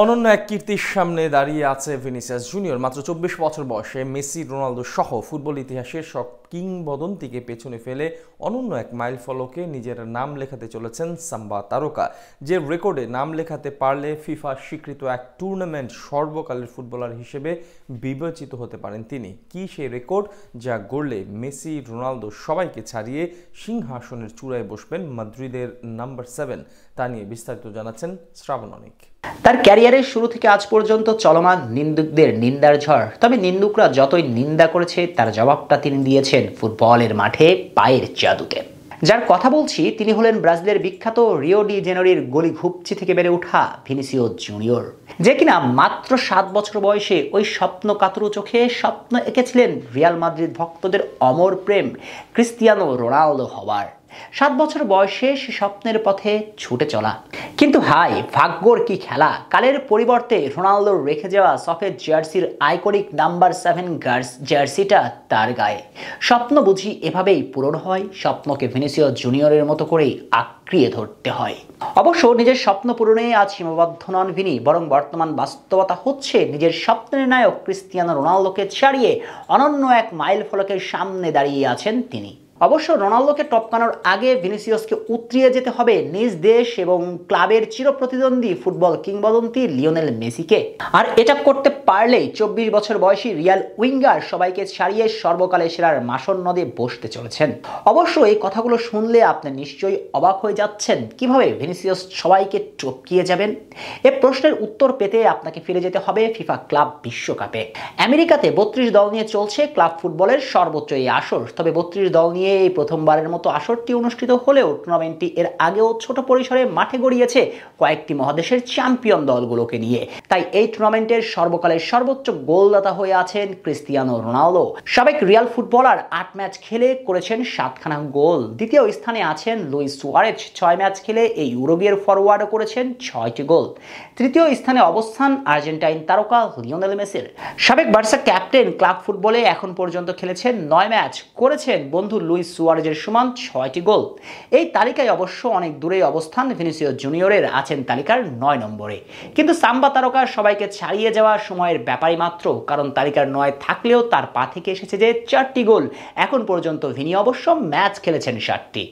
অনন্য এক কীর্তির সামনে দাঁড়িয়ে আছে ভিনিসিয়াস জুনিয়র। মাত্র ২৪ বছর বয়সে মেসি, রোনালদো সহ ফুটবল ইতিহাসের সব কিংবদন্তিকে পেছনে ফেলে অনন্য এক মাইল ফলকে নিজের নাম লেখাতে চলেছেন সাম্বা তারকা। যে রেকর্ডে নাম লেখাতে পারলে ফিফা স্বীকৃত এক টুর্নামেন্ট সর্বকালের ফুটবলার হিসেবে বিবেচিত হতে পারেন তিনি। কি সেই রেকর্ড যা গড়লে মেসি, রোনালদো সবাইকে ছাড়িয়ে সিংহাসনের চূড়ায় বসবেন মাদ্রিদের নাম্বার 7? তা নিয়ে বিস্তারিত জানাচ্ছেন শ্রাবণ অনিক। তার ক্যারিয়ারের শুরু থেকে আজ পর্যন্ত চলমান নিন্দুকদের নিন্দার ঝড়। তবে নিন্দুকরা যতই নিন্দা করেছে তার জবাবটা তিনি দিয়েছেন ফুটবলের মাঠে পায়ের জাদুতে। যার কথা বলছি তিনি হলেন ব্রাজিলের বিখ্যাত রিও ডি জেনেরির গলি ঘুপচি থেকে বেড়ে ওঠা ভিনিসিয়াস জুনিয়র, যে কিনা মাত্র 7 বছর বয়সে ওই স্বপ্ন কাতরু চোখে স্বপ্ন এঁকেছিলেন রিয়াল মাদ্রিদ ভক্তদের অমর প্রেম ক্রিস্টিয়ানো রোনালদো হবার। 7 বছর বয়সে সে স্বপ্নের পথে ছুটে চলা। কিন্তু হাই ভাগ্যর কি খেলা, কালের পরিবর্তে রোনালদোর রেখে যাওয়া সফেদ জার্সির আইকনিক নাম্বার 7 জার্সিটা তার গায়ে। স্বপ্ন বুঝি এভাবেই পূরণ হয়? স্বপ্নকে ভিনিসিয়াস জুনিয়রের মতো করেই আঁকড়িয়ে ধরতে হয়। অবশ্য নিজের স্বপ্ন পূরণে আজ সীমাবদ্ধ নন ভিনি, বরং বর্তমান বাস্তবতা হচ্ছে নিজের স্বপ্নের নায়ক ক্রিস্টিয়ানো রোনালদোকে ছাড়িয়ে অনন্য এক মাইল ফলকের সামনে দাঁড়িয়ে আছেন তিনি। অবশ্য রোনালদোকে টপকানোর আগে ভিনিসিয়াসকে উতরিয়ে যেতে হবে নিজ দেশ এবং ক্লাবের চিরপ্রতিদ্বন্দ্বী ফুটবল কিংবদন্তি লিওনেল মেসিকে। আর এটা করতে পারলেই 24 বছর বয়সী রিয়াল উইঙ্গার সবাইকে ছাড়িয়ে সর্বকালের সেরার মাসন্নদে বসতে চলেছেন। অবশ্য এই কথাগুলো শুনলে আপনি নিশ্চয়ই অবাক হয়ে যাচ্ছেন, কিভাবে ভিনিসিয়াস সবাইকে টপকিয়ে যাবেন। এ প্রশ্নের উত্তর পেতে আপনাকে ফিরে যেতে হবে ফিফা ক্লাব বিশ্বকাপে। আমেরিকাতে 32 দল নিয়ে চলছে ক্লাব ফুটবলের সর্বোচ্চ এই আসর। তবে 32 দল নিয়ে এই প্রথমবারের মতো আসরটি অনুষ্ঠিত হলেও টুর্নামেন্টটি এর আগেও ছোট পরিসরে মাঠে গড়িয়েছে কয়েকটি মহাদেশের চ্যাম্পিয়ন দলগুলোকে নিয়ে। তাই এই টুর্নামেন্টের সর্বকালের সর্বোচ্চ গোলদাতা হয়ে আছেন ক্রিস্টিয়ানো রোনালদো। সাবেক রিয়াল ফুটবলার 8 ম্যাচ খেলে করেছেন 7খানা গোল। দ্বিতীয় স্থানে আছেন লুইস সুয়ারেজ, 6 ম্যাচ খেলে এই ইউরোপীয় ফরওয়ার্ডও করেছেন 6টি গোল। তৃতীয় স্থানে অবস্থান আর্জেন্টাইন তারকা লিওনেল মেসির। সাবেক বার্সা ক্যাপ্টেন ক্লাব ফুটবলে এখন পর্যন্ত খেলেছেন 9 ম্যাচ, করেছেন বন্ধু লুইস সুয়ারেজের সমান 6টি গোল। এই তালিকায় অবশ্য অনেক দূরে অবস্থান ভিনিসিয়াস জুনিয়রের, আছেন তালিকার 9 নম্বরে। কিন্তু সাম্বা তারকা সবাইকে ছাড়িয়ে যাওয়া সময়ের ব্যাপারই মাত্র, কারণ তালিকার 9 থাকলেও তার পা থেকে এসেছে যে 4টি গোল। এখন পর্যন্ত ভিনি অবশ্য ম্যাচ খেলেছেন 7টি।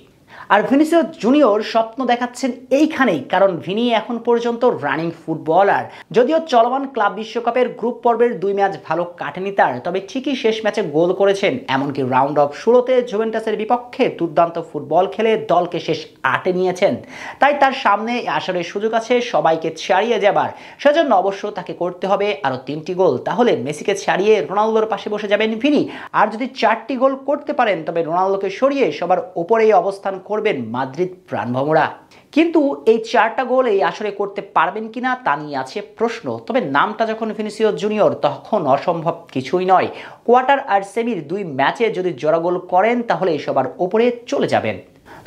আর ভিনিসিয়াস জুনিয়র স্বপ্ন দেখাচ্ছেন এইখানেই, কারণ ভিনি এখন পর্যন্ত রানিং ফুটবলার। যদিও চলমান ক্লাব বিশ্বকাপের গ্রুপ পর্বের 2 ম্যাচ ভালো কাটেনি তার, তবে ঠিকই শেষ ম্যাচে গোল করেছেন। এমনকি রাউন্ড অফ 16-তে জুভেন্টাসের বিপক্ষে দুর্দান্ত ফুটবল খেলে দলকে শেষ 8-এ নিয়েছেন। তাই তার সামনে আসরের সুযোগ আছে সবাইকে ছাড়িয়ে যাবার। সেজন্য অবশ্য তাকে করতে হবে আরও 3টি গোল, তাহলে মেসিকে ছাড়িয়ে রোনালদোর পাশে বসে যাবেন ভিনি। আর যদি 4টি গোল করতে পারেন তবে রোনালদোকে সরিয়ে সবার উপরেই অবস্থান করবেন মাদ্রিদ প্রাণভোমরা। কিন্তু এই 4টা গোল এই আসরে করতে পারবেন কিনা তা নিয়ে আছে প্রশ্ন। তবে নামটা যখন ভিনিসিয়াস জুনিয়র, তখন অসম্ভব কিছুই নয়। কোয়ার্টার আর সেমির 2 ম্যাচে যদি জোড়া গোল করেন তাহলে সবার উপরে চলে যাবেন।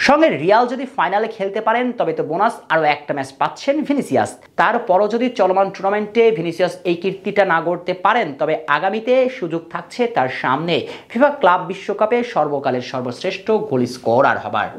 সঙ্গে রিয়াল যদি ফাইনালে খেলতে পারেন তবে তো বোনাস আরও একটা ম্যাচ পাচ্ছেন ভিনিসিয়াস। তারপরও যদি চলমান টুর্নামেন্টে ভিনিসিয়াস এই কীর্তিটা না গড়তে পারেন তবে আগামীতে সুযোগ থাকছে তার সামনে ফিফা ক্লাব বিশ্বকাপে সর্বকালের সর্বশ্রেষ্ঠ গোল স্কোরার হবার।